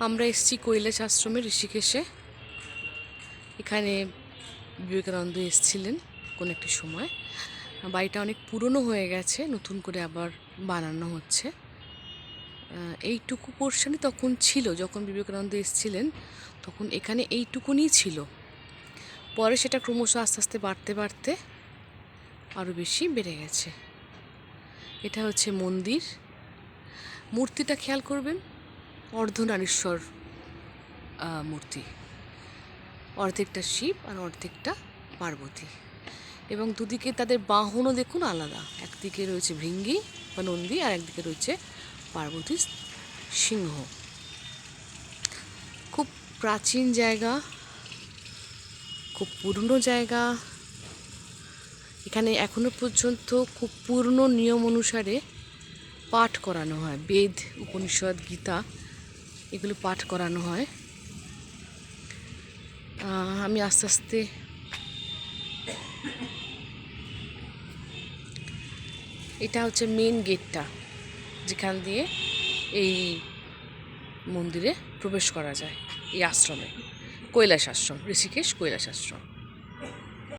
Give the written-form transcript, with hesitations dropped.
আমরা এসেছি কৈলাস আশ্রমে ঋষিকেশে। এখানে বিবেকানন্দ এসেছিলেন কোনো একটি সময়। বাড়িটা অনেক পুরনো হয়ে গেছে, নতুন করে আবার বানানো হচ্ছে। এইটুকু পোর্শনই তখন ছিল, যখন বিবেকানন্দ এসেছিলেন তখন এখানে এইটুকুনি ছিল। পরে সেটা ক্রমশ আস্তে আস্তে বাড়তে বাড়তে আরও বেশি বেড়ে গেছে। এটা হচ্ছে মন্দির। মূর্তিটা খেয়াল করবেন, অর্ধনারীশ্বর মূর্তি, অর্ধেকটা শিব আর অর্ধেকটা পার্বতী, এবং দুদিকে তাদের বাহনও দেখুন আলাদা। একদিকে রয়েছে ভৃঙ্গি বা নন্দী আর একদিকে রয়েছে পার্বতীর সিংহ। খুব প্রাচীন জায়গা, খুব পুরনো জায়গা। এখানে এখনো পর্যন্ত খুব পুরনো নিয়ম অনুসারে পাঠ করানো হয়, বেদ, উপনিষদ, গীতা এগুলো পাঠ করানো হয়। আমি আস্তে আস্তে এটা হচ্ছে মেন গেটটা, যেখান দিয়ে এই মন্দিরে প্রবেশ করা যায়, এই আশ্রমে, কৈলাস আশ্রম, ঋষিকেশ কৈলাস আশ্রম।